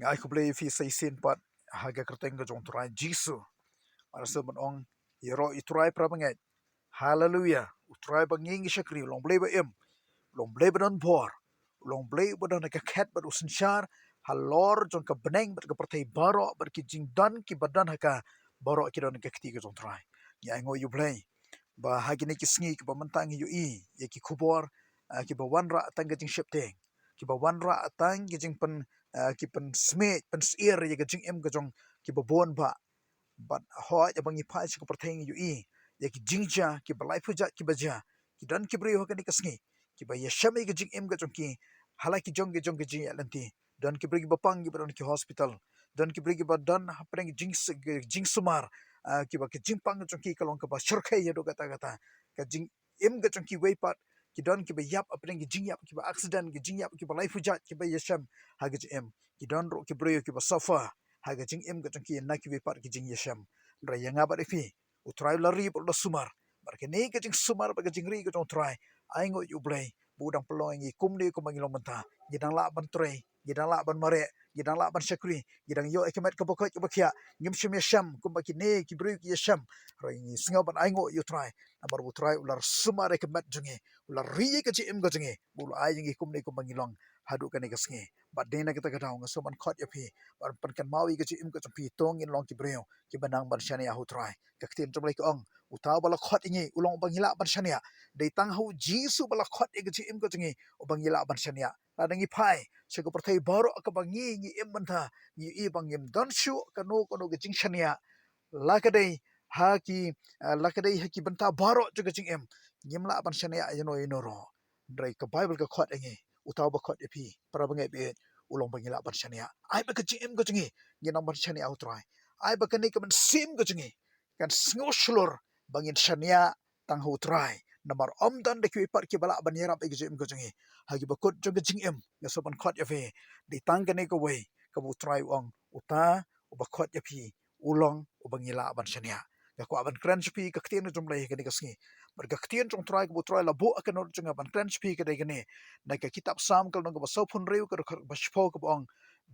Ngai ko blay fi say sin pat haga kerteng ga jong trai jisu. Marasa man ong yero itrai prabangai. Hallelujah. Utrai banging shakri long blay ba em. Long blay ba non bor. Long blay ba non ka kat ba usin shar. Halor jong ka beneng ba ka pertai baro ba ki jing dan ki badan haka baro ki don ka kti ga jong trai. Ya ngo yu blay. Ba hagi ni ki sngi ki ba mentang yu i. Ya ki kubor ki ba wanra tang ga jing shepteng. Ki ba wanra tang ki jing pen ki pen smit pen sir ya ga jing em ga jong ki ba bon ba but ho ya bangi pa si ko perteng yu i ya ki jingja ki balai puja ki baja ki dan ki bri ho ka ni kasngi ki ba yashame ki jing em ga jong ki hala ki jong ki jing alanti dan ki bri ki bapang ki ba ki hospital dan ki bri ki ba dan hapeng jing sumar ki ba ki jing pang jong ki kalong ka ba shurkai ya do kata kata ka jing em ga jong ki wei pat ki dan ki ba yap apeng ki jing yap ki ba accident ki jing yap ki balai puja ki ba yasham ha ki em ki dan ro ki bri ki ba safa haga jing em ga jong ki na ki we par ki jing yesham ra yanga ba ifi utrai la ri lo sumar bar ke ne ga jing sumar ba ga jing ri ga jong trai ai ngo yu blai budang peloi ngi kum ni kum ngilong menta gidang la ban trai gidang la ban mare gidang la ban shakri gidang yo ekemet ka bokot ka bakia ngim shim yesham kum ba ki ne ki bri ki yesham ra ngi singa ban ai ngo yu trai amar bu trai ular sumar ekemet jungi ular ri ga ji em ga jungi bul ai ngi kum ni kum ngilong hadu ka ne ga sngi ba de na kita ga daw ngaso ban khot ya phi bar pan kan mawi ga chi im ga champi tong in long ki breo ki banang ban shania hu trai ka ktin tom lai ko ong utaw bala khot ingi ulong bang hila ban shania de tang hu jisu bala khot ga chi im ga chingi ubang hila ban shania la dangi phai se ko perthai baro ka bangi ngi im ban tha ngi i bang im dan shu ka no ko no ga ching shania la ka dei ha ki la ka dei ha ki ban ta baro chu ga ching im ngim la ban shania ino ro drai ka bible ka khot ingi utaw ba khot epi para bangai be ulong bangila ban shania ai ba ka jim ga jingi ni nang ban shania utrai ai ba ka ni ka ban sim ga jingi kan sngoslor bangin shania tang hu trai namar om dan de ki par ki bala ban yara ba ga jim ga jingi ha ki ba kot jong ga jing em ya so ban khot ya fe di tang ga ne ka we ka bu trai ong uta u ba khot ya phi ulong u bangila ban shania ya ko ban kran pi ka ktien jom lai ka ni ka sngi bar ka ktien jong trai ka bu trai la bo akan or jong ban kran pi ka de ga ne na ka kitab sam kal nang ba so phun reu ka ba shpo ka bong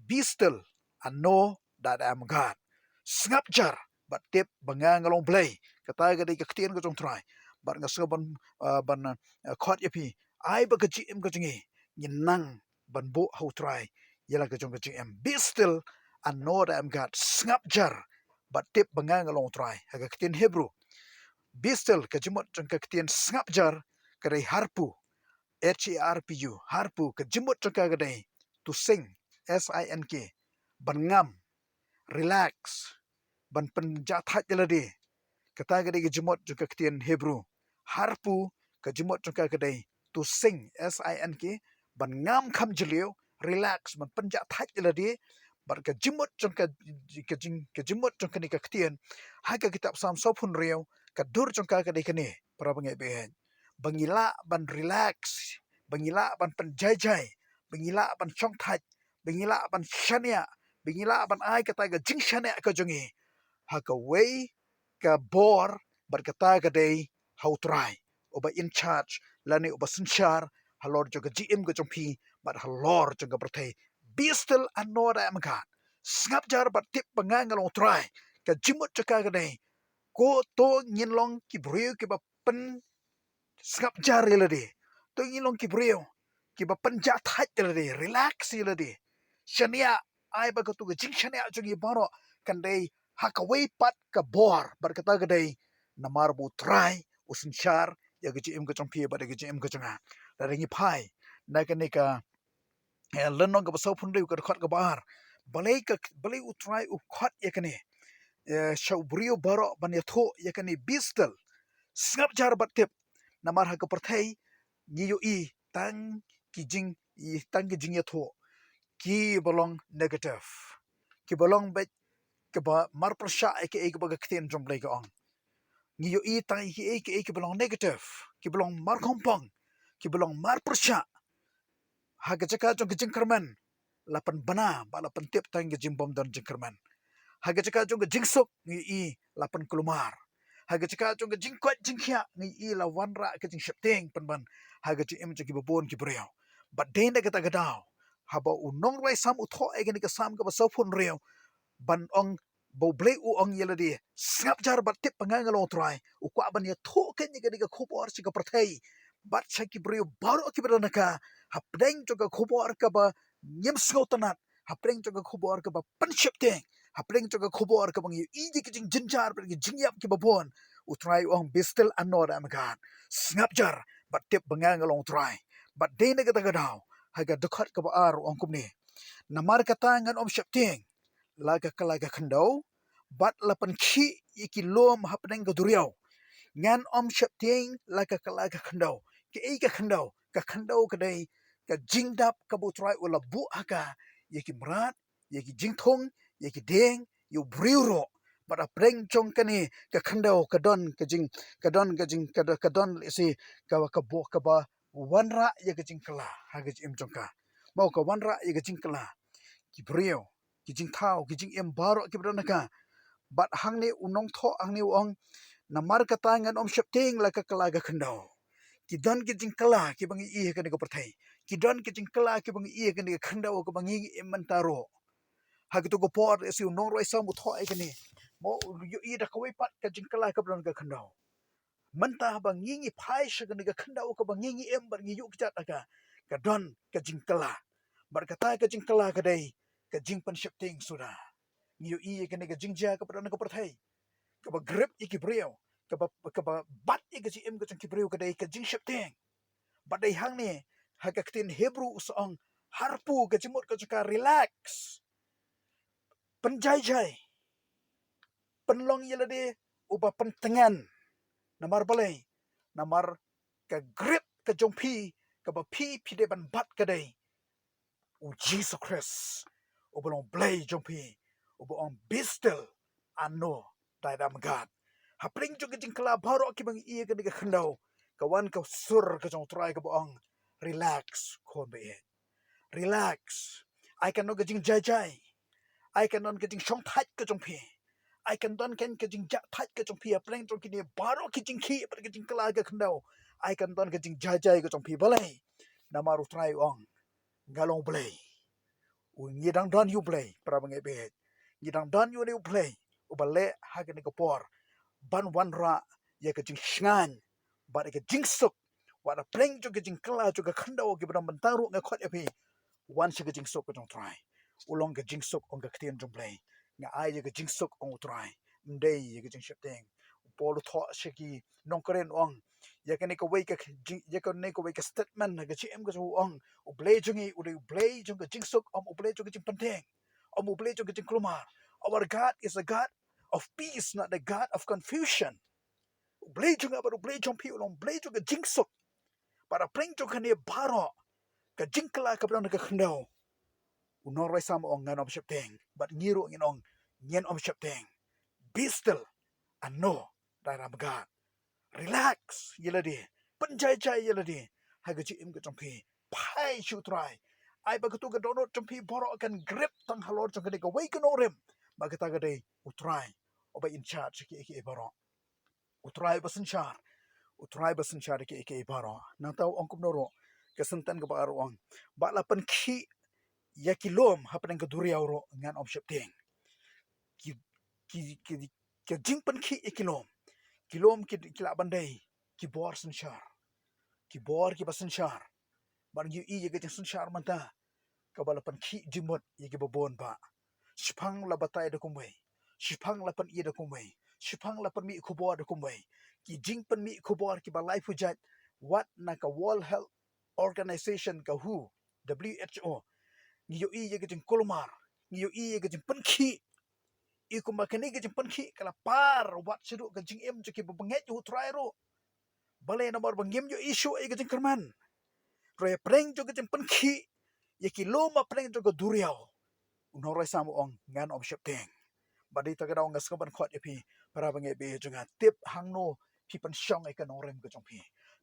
be still and know that I am God. Sngap jar but tip banga ngalong play kata ga dei ka ktien ka jong try bar nga so ban khot yapi ai ba ka ji em ka jingi yin nang ban bo how try yala ka jong ka jing em be still and know that I am God. Sngap jar but tip banga ngalong try ha ka ktien Hebrew be still ka jimot jong ka ktien sngap jar ka dei harpu HARPU harpu ka jimot jong ka dei to sing SINK ban ngam relax ban penja that jelade kata gade ge jemot juga ketien Hebrew harpu ke jemot juga gade to sing SINK ban ngam kham jelio relax ban penja that jelade bar ke jemot juga ke jemot juga ni ke ketien ha ka kitab sam so phun reu ka dur juga gade kene para bangai be bangila ban relax bangila ban penjajai bangila ban chong that bangila ban shania bingila ban ai kata ga jing shane ka jongi ha ka wei ka bor bar kata ga dei how try oba in charge lani oba sinchar halor joga gm ga jongpi bar halor joga berthai be still and know that I am God snap jar bar tip bangang long try ka jimut jaka ga dei ko to ngin long ki brio ki ba pen snap jar lade to ngin long ki brio ki ba pen ja that lade relax lade shania ai ba ka tu jing shania jungi baro kan dei hakaway pat ka bor bar kata ga dei namar bu try usin char ya ga jim ga chong phi ba ga jim ga changa la ringi phai na ka ne ka lenong ga so phun ka khot ga bar balai u try u khot ya kane shau brio baro ban ya tho ya kane bistel snap jar bat tip namar ha ka perthai ni yu i tang ki jing ya tho ki bolong negative ki bolong bet ke ba mar persha ke ke ba ktien jom blai ka ong ni yo i tai ke bolong negative ki bolong mar kompong ki bolong mar persha ha ga jaka jong jing kerman lapan bana ba lapan tip tang jing bom don jing kerman ha ga jaka jong jing sok ni i lapan kulumar ha ga jaka jong jing kwat jing khia ni i la wanra ke jing shepteng pan ban ha ga jing em jing ki babon ki breo but den da ga ta ga daw haba unong rai sam utho egani ka sam ka ba sopun reo ban ong bo ble u ong yeladi snap jar bat tip pangangalong trai u kwa ban ya tho ken ni ga khobor chi ka prathai bat chaki brio baro ki bra ka hapdeng to ka khobor ka ba nyem sngotanat hapdeng to ka khobor ka ba panship teng hapdeng to ka khobor ka bang yu iji ki jinjar ba ki jingyap ki ba bon u trai ong bistel anora amagan snap jar bat tip pangangalong trai bat de na ka daw haga dukhat ka ba ar ong kumni namar kata ngan om shapting laga khandau bat lapan khi iki lom hapneng ga duriau ngan om shapting laga khandau ka khandau ka dai ka jingdap ka bu trai ula bu haka yiki mrat yiki jingthong yiki deng yu briuro bat apreng chong kani ka khandau ka don isi ka bo ka ba wanra yaki jingkala haga im chongka mau ka wanra yaki jingkala ki brio ki jing thau ki jing em baro ki bro naka bat hangne unong tho angne ong namar kata ngan om shapting la ka kala ga khandau ki don ki jing kala ki bangi i ka ko perthai ki don ki jing kala ki bangi i ka ni khandau ko bangi em mantaro ha ki to go por esi unong roi sam tho ai ka ni mo yu i da ko pat ka jing kala ka bro ka khandau manta bangi ngi phai sha ka ni ka khandau ko bangi ngi em bar ngi yu ki ta ka don ka jing kala bar kata ka jing kala ka dai ka jing pan shapting sudah ngiu i ka ni ka jingja ka pran ka prathai ka ba grip iki brio ka ba bat iki ji em ka jing ki brio ka dai ka jing shapting ba dai hang ni ha ka tin hebrew usong harpu ka jimut ka ka relax penjai jai penlong yelade uba pentengan namar balai namar ka grip ka jong ka ba pi de ban bat ka dai u Jesus Christ obolong blay jompi obolong bistel ano daidam God hapring jo gijing kala baro ki bang iya ka diga khandau kawan ka sur ka jong try ka boong relax kon be relax I can no gijing jai I can non gijing shong thai ka jompi I can don ken gijing ja thai ka jompi apreng jo ki ni baro ki jing ki par gijing kala ka khandau I can don gijing jai ka jompi balai namaru try ong galong blay ngidang don you play para bangai be ngidang don you new play ubale hagen ko por ban wan ra ya ka jing shngan ba ka jing suk wa da pleng jo ka jing kala jo ka khanda o ki bram bantaru nga khot epi wan shi ka jing suk ko jong try ulong ka jing suk ong ka ktien jong play nga ai ya ka jing suk ong try ndei ya ka jing shapting polo tho shiki nong karen ong ya ka ne ko wei ka ya ka ne ko wei ka statement ga chi em ga jo ong u ble jungi u ble jung ga jing suk u ble jung ga jing panteng u ble jung ga jing klumar our God is a God of peace not the God of confusion u ble jung ga u ble jung pi ulong ble jung ga jing suk para preng jung ka ne baro ka jing kala ka bra ka khandau u no rai sam ong ngan om shapteng but ngiro ngin ong nyen om shapteng bistel ano daram God relax yeladi penjai jai yeladi haga chi im ga champi pai shu try ai ba tu ga dono champi boro kan grip tang halor chang ga wai kan orem ba ga ta ga dei utrai oba in charge ki boro utrai basin char utrai basin char ki boro nang tau ong kum noro ke santan ga ba ro ba la pan khi ya kilom hapen ga duriau ro ngan om shapting ki ki jing pan khi kilom ki la bandai ki bor san char ki bor ki basan char ban yu i ye ga san char manta ka bala pan khi jimot ye ga bon ba shpang la batai da kumbai shpang la pan i da kumbai shpang la pan mi khubor da kumbai ki jing pan mi khubor ki ba life hujat what na ka world health organization ka WHO ni yu i ye ga jing kolmar ni yu i ye ga jing pan khi i kuma kani ga jing pan khi kala par wat sidu ga jing em ki ba banget yu try ro balai nomor bangim yo issue ay gajing kerman roy preng jo gajing penki yaki loma preng jo duriao unoray samu ong ngan om shapteng badi tagadaw nga skaban khot epi para bangai be jonga tip hangno pipan shong ay kanorem gajong pi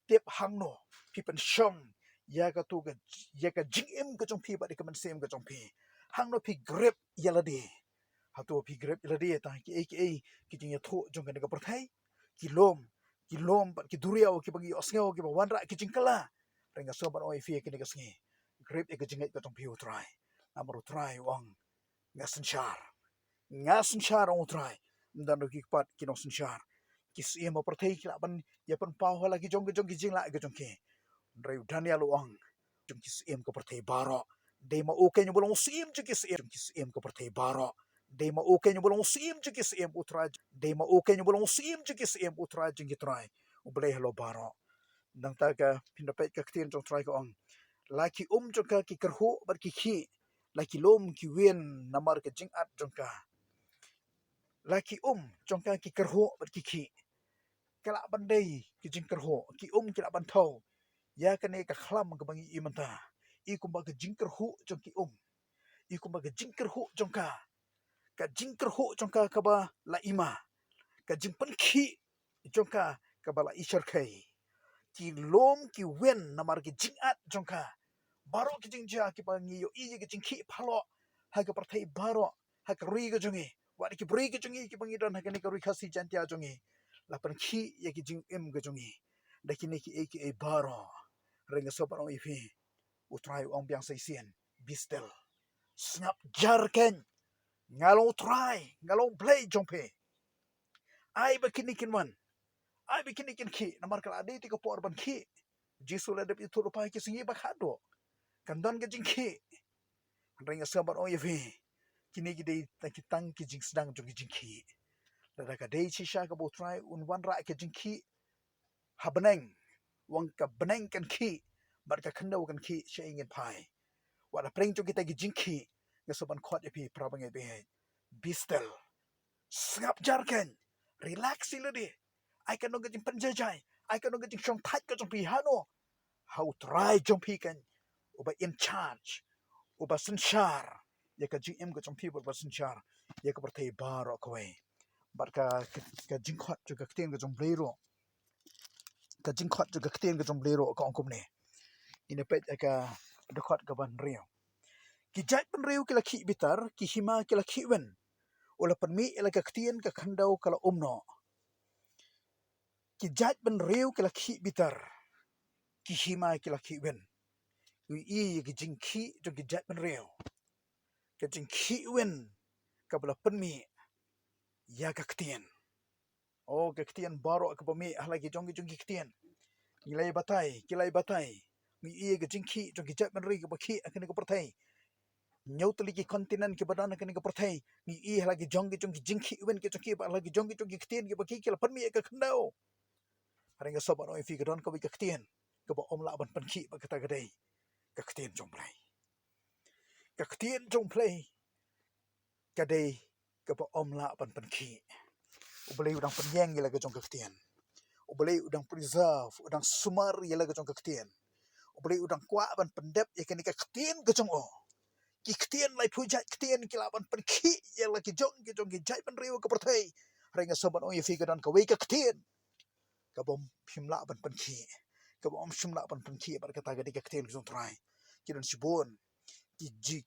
tip hangno pipan shong ya ka tu ga ya ka jing em gajong pi badi kaman sem gajong pi hangno pi grip yaladi hatu pi grip yaladi ta ki jing ya tho jong ga perthai kilom ki duriau ki bagi osngau ki wanra ki jingkala renga soban oi fie ki negasngi grip ika jinget ka tong piu trai namru trai wang ngasen char ong trai dan ro pat kinong sen char kis ia ma perthei kila ban ya pan pau hala ki jong ki jing la ki jong ki reu daniel wang jong kis em ka perthei baro de ma o ken bolong sim ji kis em ka perthei baro de ma o ken bolong sim ji kis em utra de ma o ken bolong sim ji kis em utra jing ki trai u ble halo baro dang ta ka pindapet ka ktin jong trai ko ong laki jong ka ki kerhu bar ki khi laki lom ki wen namar ka jing at jong ka laki jong ka ki kerhu bar ki khi kala bandai ki jing kerhu ki kila ban thau ya ka ne ka khlam ka bangi imanta I kumba ka jing kerhu jong ki I kumba ka jing kerhu jong ka jing kerhu jong ka ba la ima ka jing pan khi jong ka ba la ishar kai ki lom ki wen namar ki jing at jong ka baro ki jing ja ki bangi yo I ki jing khi phalo ha ka parthai baro ha ka ri ka jongi wa ki bri ki jongi ki bangi don ha ka ni ka ri khasi jantia jongi la pan khi ya ki jing ka jongi da ki ni ki e baro renga so parong ifi utrai ong biang sai sien bistel Sngap jar ken ngalong try ngalong play jompe ai bakinikin man ai bakinikin ki namar kala ade ti ko por ban ki jisu la de itu rupa ki singi bakado kandan ke jingki renga sabar o yevi kini gide ta kitang ki jing sedang jogi jingki da ka dei chi sha ka bo try un wan ra ke jingki habeneng wang ka beneng kan ki bar ka khando kan ki she ingin pai wa da preng jogi ta gi jingki ga soban khot yepi prabang e be bistel Sngap jarken relax ilodi ai kan nong jing penjajai ai kan nong jing chong thai ka jong pi hano how try jong pi kan uba in charge uba senchar ya ka jing ka jong pi uba senchar ya ka perthei baro ko we bar ka jing khot ju ka ktien ka jong blero ka jing khot ju ka ktien ka jong blero ka ongkom ne ina pet ka de khot ka ban rio ki jai pan rio ki la khi bitar ki hima ki la khi wen ula pan mi ila ka ktien ka khandau kala umno ki jaj ban reu kala khi bitar ki hima kala khi wen ui I ki jing khi jo ki jaj ban reu ka jing khi wen ka bala pen mi ya ka ktien o ka ktien baro ka mi hala ki jong ki ktien kilai batai ui I ki jing khi jo ki jaj ban reu ka ba khi akene ko perthai nyautli ki kontinent ki badan akene ko perthai ui I hala ki jong ki jing khi wen ki ki ba hala ki jong ki ktien ki ba ki kala pen mi ka khandau haringa sobat oi fi gadon ko bi ka ktien ka ba om la ban pan khi ba kata gadai ka ktien jong play kadai ka ba om la ban pan khi ublei udang penyeng gila ka jong ka ktien ublei udang preserve udang sumar gila ka jong ka ktien ublei udang kwa ban pendep ya kan ka ktien ka jong o ki ktien lai puja ktien kila ban pan khi ya la ki jong ki jai ban riu ka perthai haringa sobat oi fi gadon ka we ka ktien ka bom himla ban pan khi ka bom shimla ban pan khi bar kata gadai ka ktien jong trai kidon sibon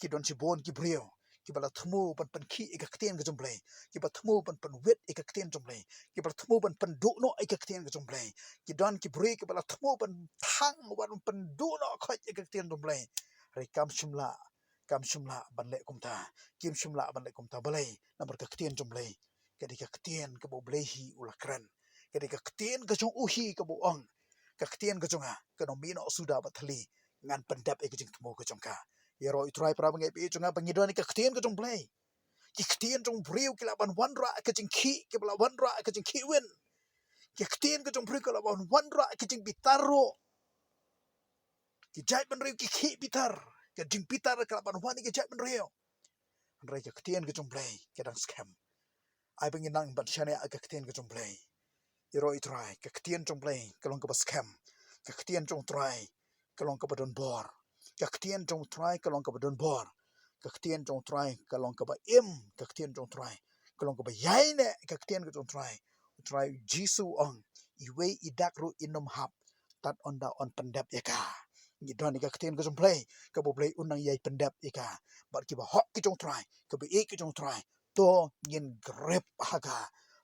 ki don sibon ki brio ki bala thmu ban pan khi ka ktien ka jong play ki ba thmu ban pan wet ka ktien jong play ki ba thmu ban pan du no ka ktien ka jong play ki don ki bri ki bala thmu ban thang ban pan du no khoi ka ktien jong play re kam shimla ban le kumta kim shimla ban le kumta balai namar ka ktien jong play ka di ka ktien ka bo blei hi ulakran ka di ka ktien ka jong uhi ka bo ong ka ktien ka jonga ka no mino suda bathali ngan pandap e ka jing thmu ka jong ka yero itrai prabang e bi jonga bangi don ka ktien ka jong play ki ktien jong briu ki la ban wanra ka jing khi ki bla wanra ka jing khi wen ki ktien ka jong briu ka la ban wanra ka jing bitaro ki jai ban riu ki khi bitar ka jing bitar ka la ban wani ki jai ban riu rai ka ktien ka jong play ka dang scam ai bangi nang ban shane ka ktien ka jong play yero itrai ka ktien jong play ka long ka ba scam ka ktien jong trai ka long ka ba don bor ka ktien jong trai ka long ka ba don bor ka ktien jong trai ka long ka ba ka ktien jong trai ka long ka ba yai ne ka ktien ka jong trai jisu ong iwe idak ru inom hap tat onda on pendap eka ni don ka ktien ka jong play ka bo play unang yai pendap eka bar ki ba hok ki jong trai ka ba ki jong trai to ngin grep haga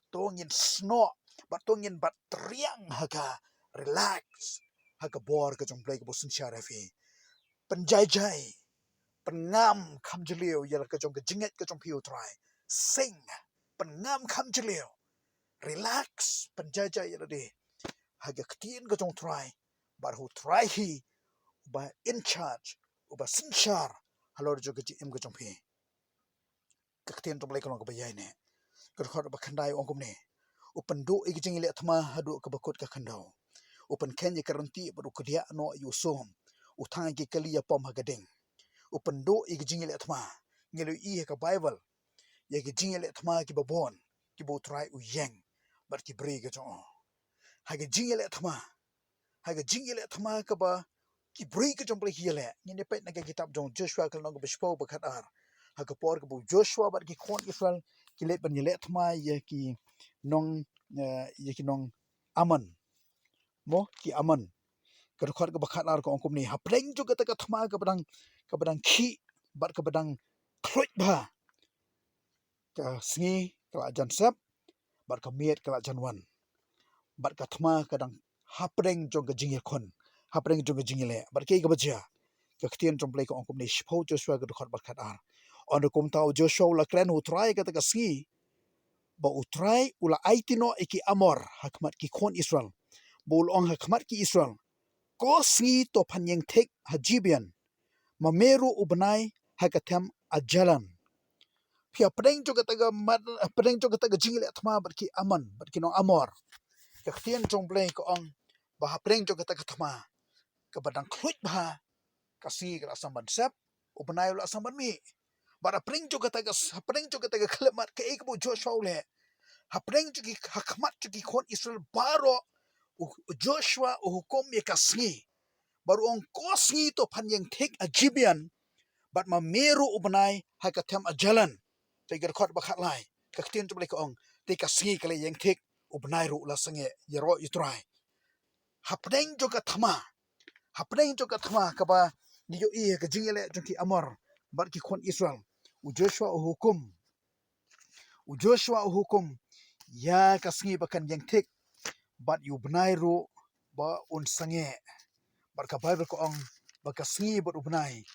to ngin sno bat to ngin bat triang haga relax haga bor ka jong play ka bo sun share fi penjajai, pengam kam jelio yala kejong kejinget kejong piu trai. Sing, pengam kam jelio. Relax, penjajai yala de. Haga ketien kejong trai. Barhu trai hi, uba in charge, uba sinchar. Halor jo kejim kejong pi. Ketien to blai kolong kebayai ne. Kerkhot uba khandai ongkum ne. Upen do ikijing ile atma hadu kebakut ka khandau. Upen ken ye karanti baru kedia no yusum. Utang ki kali ya pom hagading. Upen do ikijing ile atma. Ngelu i ka Bible. Ye ikijing ile atma ki babon. Ki bo try u yeng. Bar ki bri ke jong. Haga jing ile atma. Haga jing ile atma ka ba ki bri ke jong ple hiele. Ngene pet na kitab jong Joshua kal nong bespo bakat ar. Haga por ke bo Joshua bar ki kon Israel ki le ban ile atma ye ki nong aman. Mo ki aman. Kerkhot ke bakat ar ko ongkum ni. Hapreng juga tak atma ke badang ki bar ke badang kloit ba. Ka sngi kala jan sep bar ka miet kala jan wan. Bar ka thma kadang hapreng jong ka jingil kon. Hapreng jong ka jingile. Bar ke baja. Ka ktien jong play ko ongkum ni shpau Joshua ke khot bakat ar. On kum tau Joshua la kren utrai ka ka sngi. Ba utrai ula aitino iki amor hakmat ki kon Israel. Bol ong hakmat ki Israel. Ko sngi to phanyeng thek hajibian. Mameru ubnai hakatem ajalan. Pia pedeng jo kataga pedeng jo kataga jingile atma barki aman barki no amor. Kaktian jong bleng ko ong bah pedeng jo kataga atma. Ka badang klut bah kasi kala samban sep ubnai ula samban mi. Bara pedeng jo kataga klemat ke ikbu Joshua le. Ha pedeng jo ki hakmat jo ki kon Israel baro Joshua hukum ye kasngi. Baru ong kosngi to panyeng tek ajibian. Bat mameru ubnai hakatem ajalan. Tegar khot bakhat lai. Kaktian tu boleh ko ong. Teka singi kali yang tek ubnai ru la sange yero itrai. Hapdeng juga thama. Hapdeng juga thama kaba niyo i ka jingile jongki amor bar ki kon Israel. U Joshua hukum. U Joshua hukum ya kasingi bakan yang tek bat yu ubnai ru ba un sange. Bar ka Bible ko ong bakasingi bat ubnai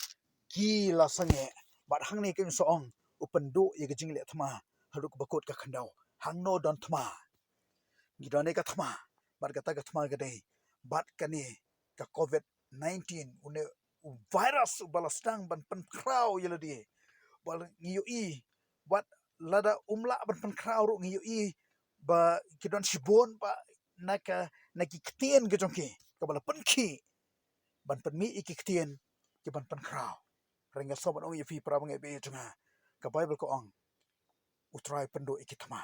ki la sange. Bat hang ni kem so ong upendu ye gejing le thma haruk bakut ka khandau hangno don thma gidone ka thma bar kata ka thma gade bat kani ka covid 19 une virus balastang ban pen kraw yeladi bal ngiyo i wat lada umla ban pen kraw ru ngiyo i ba kidon sibon ba naki ktien gejongki ka bala penki ban pen mi ikktien ki ban pen kraw renga sobat ong yefi prabang ebe junga ka Bible ko ong utrai pendo ikitma.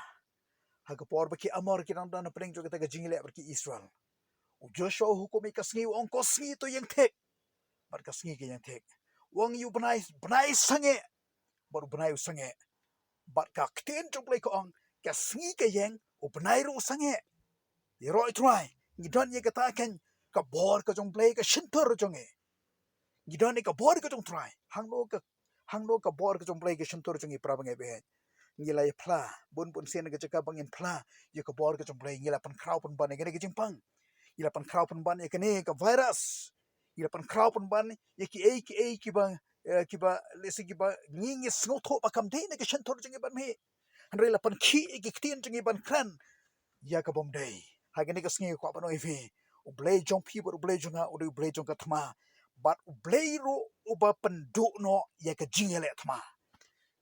Haga por baki amor kinang dana pedeng jo kata jingile baki Israel. U Joshua hukum ikasngi ong kosngi to yang tek. Bar kasngi ke yang tek. Wong yu benai sange. Baru benai sange. Bar ka ktien jo play ko ong kasngi ke yang u benai ru sange. Yero itrai. Ngidon ye kata ken ka bor ka jong play ka shintor jonge. Ngidon ka bor ka jong try. Hangno ka bor ka jong play ka shintor jonge prabang ebe. Ngila pla bun sen ke cakap bangin pla ye ke bor ke jomplay ngila pan kraw pan ban ngene ke jimpang ngila pan kraw pan ban ye kene ke virus ngila pan kraw pan ban ye ki bang ki ba lesi ki ba ngingi snotho bakam de ne ke shantor jingi ban me andre la pan ki ki ktien jingi ban kran ya ka bom day ha gene ke sngi ko ban ifi u blay jong pi u blay jonga u blay jong ka thma bat u blay ro u ba pan do no ye ke jingele thma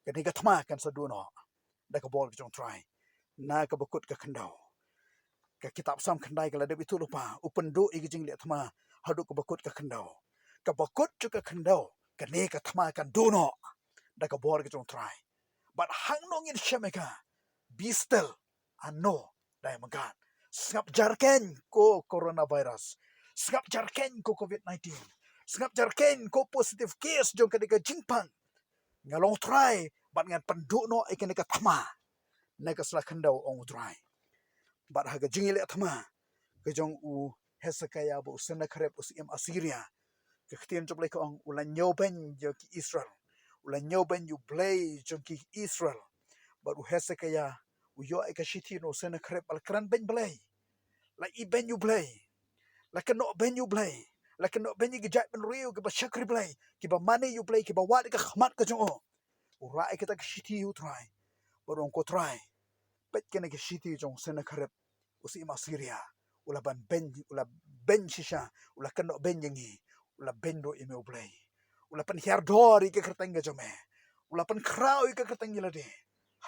gene ke thma kan sa do no da ka bol jong try na ka bakut ka khandau ka kitab sam khandai ka lada bitu lupa upen do igijing le thma hadu ka bakut ka khandau ka bakut chu ka khandau ka ne ka thma kan do no da ka bol jong try but hang nong in shameka be still and know dai magan Sngap jarken ko coronavirus Sngap jarken ko covid-19 Sngap jarken ko positive case jong ka de ka jingpang ngalong try bat ngan pendu no ikan ka thama na ka sla khandau ong dry bat ha ga jingile thama ke jong u Hezekiah bu Sennacherib usim Assyria ke ktien job le ka ong ulan nyoben jo ki Israel ulan nyoben you blay jo ki Israel bat u Hezekiah u yo ka shithi no Sennacherib al kran ben blay la i ben you blay la ka no ben you blay la keno benyi gejat ben riu ke ba syakri play ke ba mani you play ke ba wat ke khmat ke jo urai kita ke shiti you try borong ko try pet kene ke shiti jong sena kharep usi ma Syria ula ban ben shisha ula keno ben yengi ula bendo ime play ula pan hiar dor ke kerteng ke jome ula pan krau ke kerteng yelade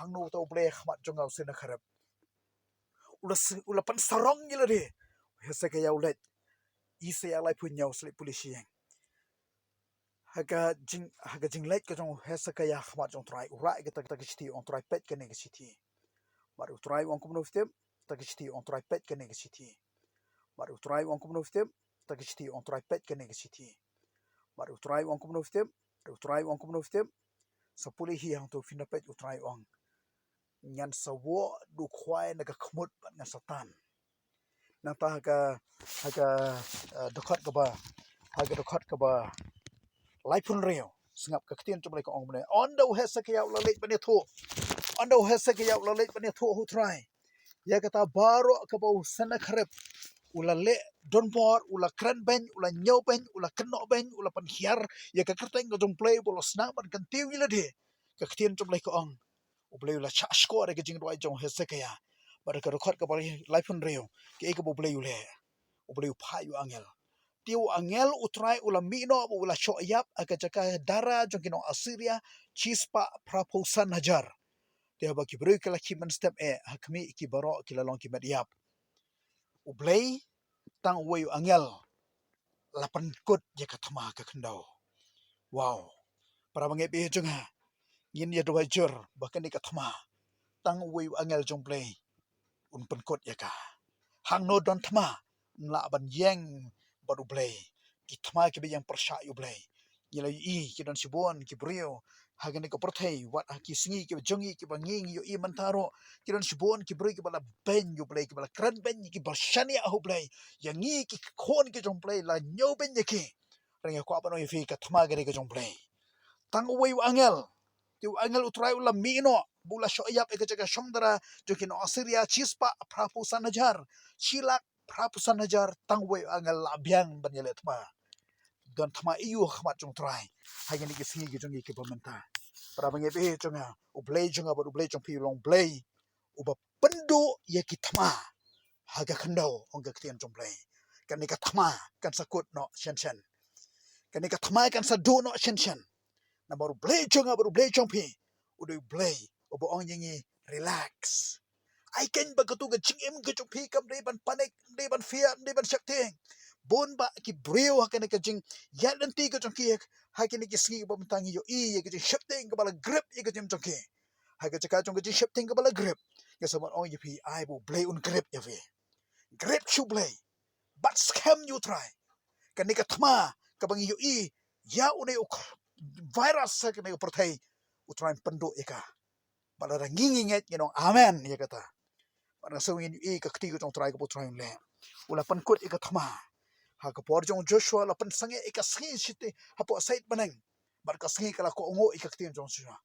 hangno to play khmat jong au sena kharep ula pan sarong yelade hese ke ya ulet ise ya lai punyau sli polisi haga jing lek ke jong hesa ka ya khmat jong trai urai ke tak shiti on trai pet ke ne ke shiti mar utrai on komno ftem tak shiti on trai pet ke ne ke shiti mar utrai on komno ftem tak shiti on trai pet ke ne ke shiti mar utrai on komno ftem utrai on komno ftem sapuli hi hang to fina pet utrai on nyan sawo du khwai na ka khmut na satan na ta haga dokhat ka ba haga dokhat ka ba laipun reo Sngap ka ktian tum ko ong mane ondo hesa ka yaw lalit bani tho ondo hesa ka yaw lalit bani tho hu try ya kata baro ka bau sana kharep ula le don por ula kran ben ula nyaw ben ula kno ben ula pan hiar ya ka kerteng ko jong play bolo sna ban kan tiu ila de ka ktian tum ko ong u play ula cha score ke jing roi jong hesa ka ya bar ka record ka bari laipun reo ke ka bo play ule u play pha yu angel tiu angel utrai ula mino ula shoyap aga jaka dara jongkino Assyria chispa prapusan hajar dia bagi beri kala kiman step hakmi ki baro kila long ki mediap ublei tang wayu angel lapan kot je katma ka kendau wow para bangai be jonga yin ya dua jur bahkan ni katma tang wayu angel jongplei un penkot ya ka hang no don tma la ban yeng baru blei ki tma ki be yang persya yu blei yela ki don sibon ki brio hagen ko perthei wat ki singi ki jongi ki banging yu i mantaro ki don sibon ki brio ki bala ben yu blei ki bala kran ben ki bershani ahu blei yang ki khon ki jong blei la nyo ben ki reng ko apa no fi ka tma ge jong blei tang wei angel tu angel utrai ula mino bula shoyap ke jaga shongdara jokin Assyria chispa prapusan hajar chilak prapusan hajar tangwe angel labiang banyele tma don tma iu khmat jong trai hagen ki singi ki jongi ki pamenta para bange be jonga ublei jonga ba ublei jong pi long blei uba pendo ye ki tma haga khandau onga ktian jong blei kan ni ka tma kan sakut no shen shen kan ni ka tma kan sadu no shen shen na baru blei jonga baru blei jong pi udah blei obo ong yengi relax I can bagatu ga chingem ga chupi kam de ban panik de ban fear de ban shakting bon ba ki breu ha kana ka jing ya dan ti ga chungki ha kini ki singi ba tangi yo I ga jing shifting ga bala grip ga jing chungki ha ga chaka chung ga jing shifting ga bala grip ga sama ong yipi ai bo blei un grip ya ve grip chu blei but scam you try kan ka thma ka bang yo I ya une virus sa kana ka perthai utrai pendo eka bala rangingi nget amen ya kata para sawin ka kti ko try ko try le ula pan kot ika thama ha ka por jong Joshua la pan sange ika sgi site ha po sait banang bar ka sgi kala ko ngo ika kti jong sua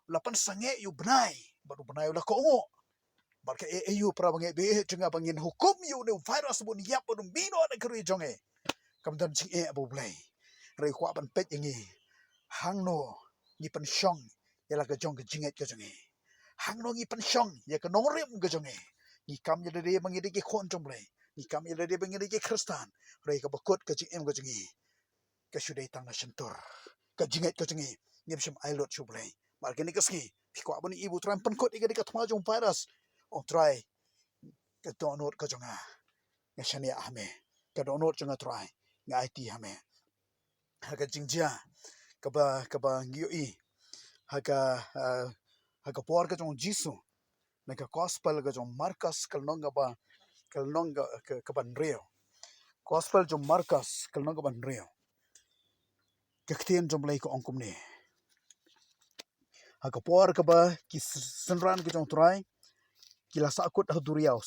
ula pan sange yu bnai baru bnai ula ko ngo bar ka yu pra bange be jenga bangin hukum yu ne virus bun yap bun bino na kri jong kam dan sing abu blai rei kwa ban pet yangi hang no ni pan shong yala ka jong ka jinget ka jong hang no ni pan shong ya ka nong rim ka jong ni kam ya de bangi de ki khon jong blai ni kam ya de bangi de ki kristan rei ka bakot ka jing ka jong ka shudai tang na shentor ka jinget ka jong ni shim ai lot chu blai mar ka ni ka ski pi kwa bani ibu tram pan kot ika de ka thma jong virus on try ka donor ka jong nga shani ahme ka donor jong try nga IT hame haga jingjia kaba ngio I haga por ka jong jisu na ka gospel ka jong markas kalnonga ba kalnonga ka ban rio gospel jong markas kalnonga ban rio ka ktien jong lay ko ongkum ni haga por ka ba ki senran ka jong try kila sakut haduriaw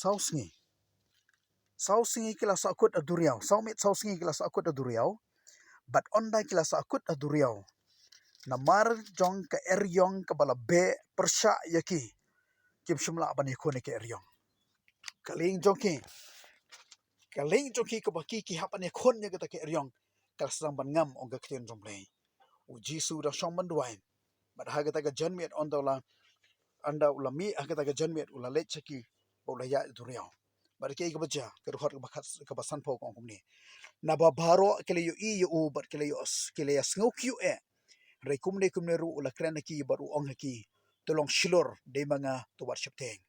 sausingi kila sakut haduriaw saumit sausingi kila sakut haduriaw bat onda kila sakut haduriaw namar jong ka eryong ka bala be persya yaki kim shumla bani khone ke eryong kaling jongki ka baki ki hapane khon ya ke eryong kalsang ban ngam ong gakten jomplay u jisu da shong man duain but haga taga janmiet on la anda ulami haga taga janmiet ula lechaki bola ya duriao but ke baja ke hot ke basan po kong kumni na ba baro kele yo i yo but kele yo kele ya snok yu rei kumne ru ula krana ki baru ong haki tolong shilor de manga to war shapteng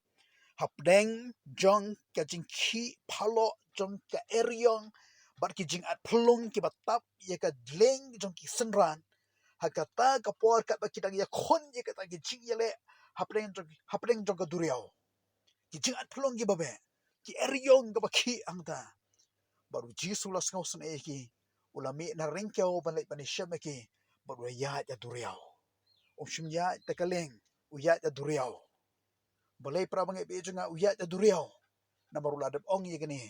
hapdeng jong ka jing ki phalo jong ka eryong bar ki jing at phlong ki batap ye ka dleng jong ki senran hakata ka por ka bakidang ya khon ye ka ki jing yele hapdeng jong ka duriao ki jing at phlong ki babe ki eryong ka bakhi angta baru jisu la ngau sne ki ulami na ringkeo balai bani shemeki baru ya duriao shim ya takaleng uya duriao balai prabange be junga uya duriao na baru ladap ong ye gani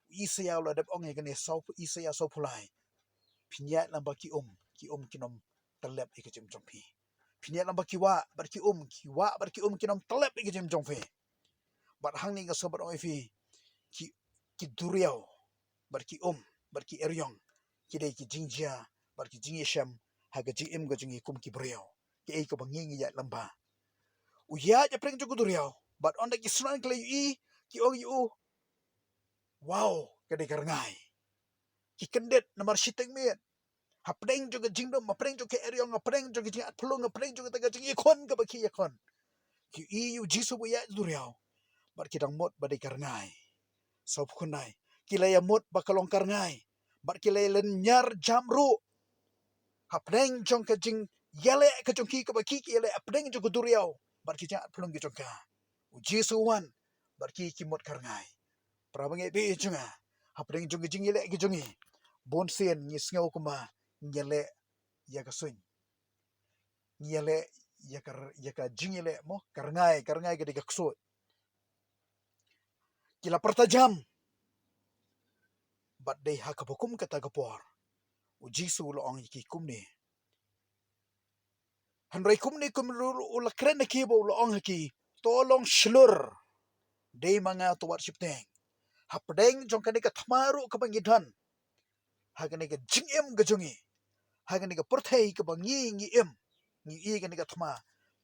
isaya ladap ong ye gani sau isaya sau pulai pinya lamba ki kinom talep ikajim jompi pinya lamba kiwa bar ki kinom talep ikajim jompi bar hangni ga sobat ong fi ki duriao bar ki eryong ki dei ki jingjia bar ki jingyesham haga jim ga jungi ki briao ki ei ko bangingi ya lamba uya preng jugu duriao but on the kisran kle ki ong yu wow kadai karangai ki kendet namar shiteng me hapdeng juga jingdom hapdeng juga eryong hapdeng juga jing atpulung hapdeng juga taga jing ikon ka baki yakon ki yu jisu bu ya duriao bar ki dang mot badai karangai sop kunai ki laya mot bakalong karangai bar ki laya len nyar jamru hapdeng jong ka jing yale ka jong ki ka baki ki yale hapdeng juga duriao bar ki jang atpulung ki jong ka jisu wan bar ki mot karangai prabange be junga hapdeng jong jing yale ki jongi bonsen ni sngau kuma nyale ya kasuin nyale ya ka jingile mo karangai ke de gaksut kila pertajam bat dei hakabukum kata gapor ujisu lo ong ki kumni hanrai kumni ula kren ki bo lo ong ki tolong shlur dei manga to wat shipteng hapdeng jong kan ka thmaru ka bangidan hagane ka jingem gajungi hagane ka perthai ka bangi ngi em ngi i kan ka thma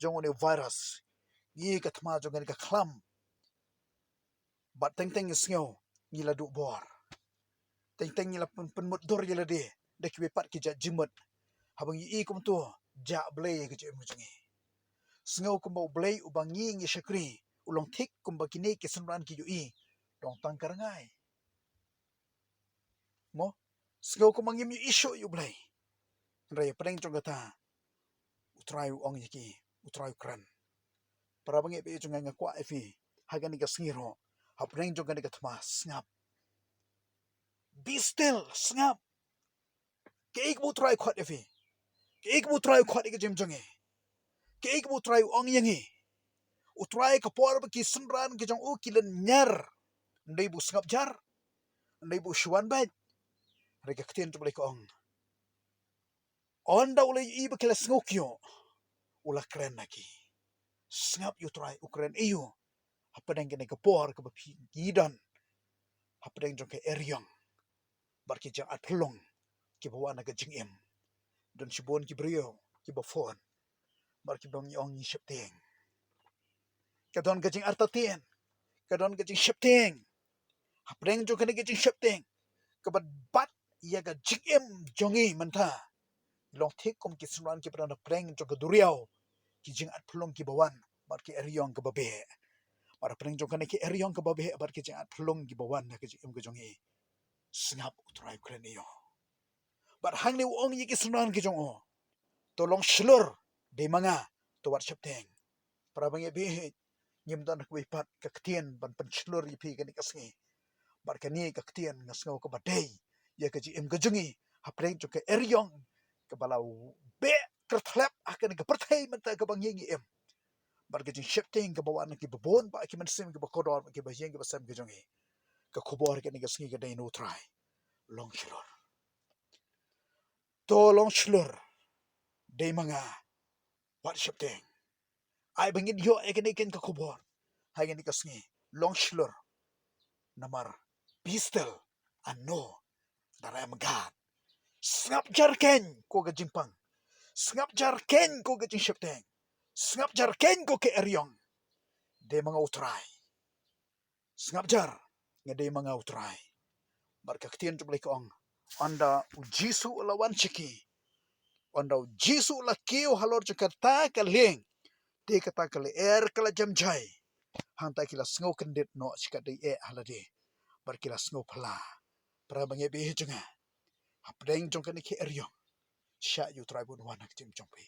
jong ne virus yi ka thma jong ka khlam bat teng sngo ngi la du bor teng ngi la penmut dor yela de ki pat ki ja jimut habang yi kum tu ja blay ke jem jungi sngo kum bo blay ubang ngi shakri ulong thik kum ba kini ki sunran ki yu i dong tang karangai mo sngo kum ngim yu isho yu blay ray preng jong ta utrai ong yiki utrai kran para bangi be junga nga kwa efi hagani ka sngiro hapreng jong ka thma Sngap be still Sngap ke ik bu trai khot efi ke ik bu trai khot ke jem jonge ke ik bu trai ong yangi utrai ka por ba ki sunran ke jong u kilen nyar ndai bu Sngap jar ndai bu shwan ba re ka ktien to ko ong on da ule i ba kala snokyo ula kren naki Sngap yu trai ukren eu hapadeng ke por ka ba gidan hapadeng jong ke eryong bar ki jang athlong ki bawana ka jing em don shibon ki brio ki ba phone bar ki bang yong ni shepteng ka don ka jing artatien ka don ka jing shepteng hapreng jo ka ni jing shepteng ka bat ya ka jing em jongi mantha long thik kom ki sunran ki prana preng jo ka duriao ki jing athlong ki bawan bar ki eryong ka babe bar preng jo ka ni ki eryong ka babe bar ki jing athlong ki bawan ka jing em ka jongi Sngap utrai krenio bar hangni ong yi ki sunran ki jong o tolong shlur de manga to wat shepteng prabang ye be nyim dan ku pat ka ktien ban pan shlur yi pi kan ka sngi bar ka ni ka ktien ngasngo ka badai ye ka ji em ka jungi hapreng jo ka eryong ka balau be kertlap akan ka perthai menta ka bang yengi em bar ka ji shepteng ka bawan ki babon ba ki man sim ka bakodor ki ba yeng ka sam ka jungi ka khobor ka ni ka sngi ka dai no try long shlur to long shlur de manga wat shepteng ai bangin yo eken ka khobor hagen ni ka sngi long shlur namar pistel ano that I am God Sngap jar ken ko ga jingpang. Sngap jar ken ko ga jing syepteng. Sngap jar ken ko ke eryong. De mga utray. Sngap jar. Nga de mga utray. Barkaktian tu balik ong. Anda ujisu lawan ciki. Anda ujisu la kiyo halor jakarta kaleng. De kata kali kala jam jai. Hantai kila sngau kendit no sikat de halade. Barkila sngau pala. Para bangi bihi junga. Hapdeng jong kani ke eryong. Sya yu try bun wanak jim jongpi.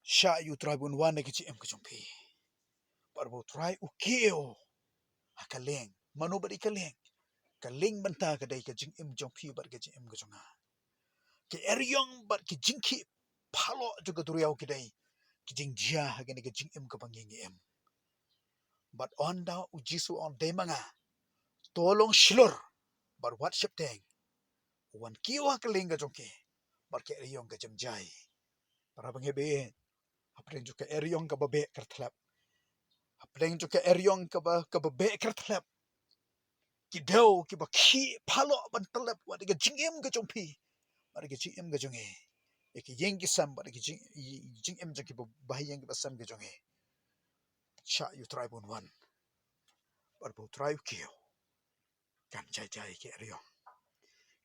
Sya yu try bun wanak jim ke jongpi. Barbo try ukeo. Hakaleng. Manu bari kaleng. Kaleng banta kadai ke jing im jongpi bar ke jing im ke jonga. Ke eryong bar ke jingki palo juga duriau kedai. Ke jing jia hagani ke jing im ke bangingi im. But onda ujisu on demanga. Tolong shilur. Bar wat syepteng. Wan kiwa kaleng ke jongki. Bar ke eryong ke jam jai. Para bangebe. Hapdeng juga eryong ke babe kertlap. Hapdeng juga eryong ke babe kertlap. Kidau ki ba ki palo ban telap wa de jingim ke jongpi. Bar ke jingim ke jonge. Eki yeng ki sam bar ke jingim jong ki bahayang ki basam ke jonge. Sya yu try bun wan. Bar bu try kio. Kan jai jai ke eryong.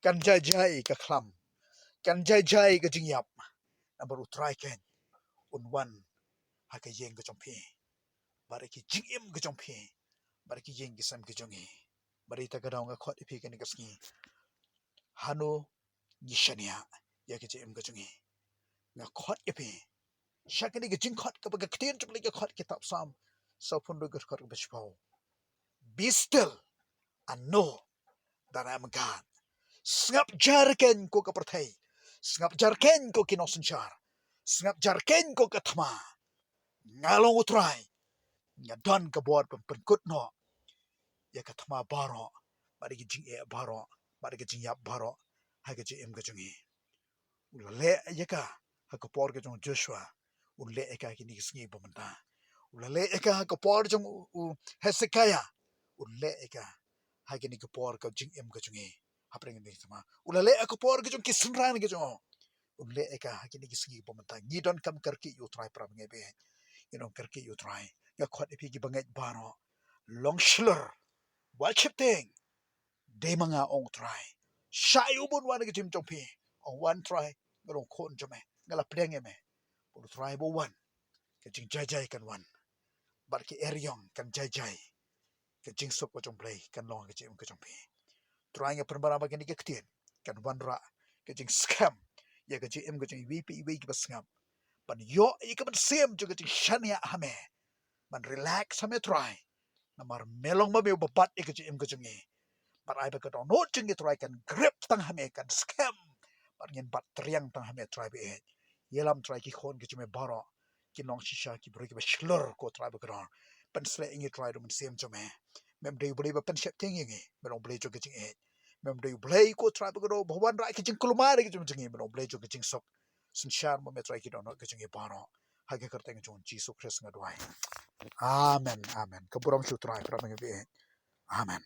Kan jai jai ke klam. Kan jai jai ke jingyap. Na baru try ken. Un wan haka yeng ke jongpi. Bar ke jingim ke jongpi. Bar ke yeng ki sam ke jonge. Bari ta gadau nga khot ipi ke ni kasngi. Hano yishania ya ke jim ke jonge. Nga khot ipi. Syak ni ke jing khot ke baga ktin chuk ke khot kitab sam. Sa pun do ke khot ke bishpau. Be still and know that I am God. Sngap jarken ko kaperthai. Sngap jarken ko kinosensyar. Sngap jarken ko katma. Ngalong utray. Nga don ka buat pempenkut no. Ya katma baro. Bari ke jing baro. Bari ke jing yap baro. Hai ke jing ke jungi. Ulale yaka. Hakapor ke jong Joshua. Ule eka kini kisngi pementa. Ulale eka hakapor jong Hezekiah. Ule eka. Hai kini kapor ke jing ke jungi. Hapring ni sama. Ulale hakapor ke jong kisenran ke jong. Ule eka hai kini kisngi pementa. Ngidon kam kerki you try pra ngebe. You know kerki you try. Nga khot ipi ki banget baro. Long shler. Walchipting. De mga ong try. Shayu bun wan ke jim jongpi. On one try. Ngalong kon jome. Ngalap denge me. Bun try bo wan. Ke jing jai jai kan wan. Bar ke eryong kan jai jai. Ke jing sok ko jong play. Kan long ke jim ke jongpi. Try nga perbarang bagian ke ketien. Kan wan ra. Ke jing scam. Ya ke jim ke jing wipi iwi ke basngam. Ban yo ika ban same juga jing shania hame. Ban relax hame try. Namar melong mami babat ika jim ke jungi. But I begot on no jing try kan grip tang hame kan scam. But ngin bat triang tang hame try be it. Yelam try ki khon ke jume baro. Ki long shisha ki beri ki bashlur ko try begot on. Pen sle ingi try do same jume. Mem de beli ba pen shep ting ingi. Melong beli jo ke jing it. Mem de beli ko try begot on. Bhawan ra ki jing kulumari ki jum jingi. Melong beli jo ke jing sok. Sun shar mo me try ki don ke jingi baro. Hage karte ngi jon Jesus Christ ngadwai. Amen. Amen. Kaburang su try pra mengi be. Amen.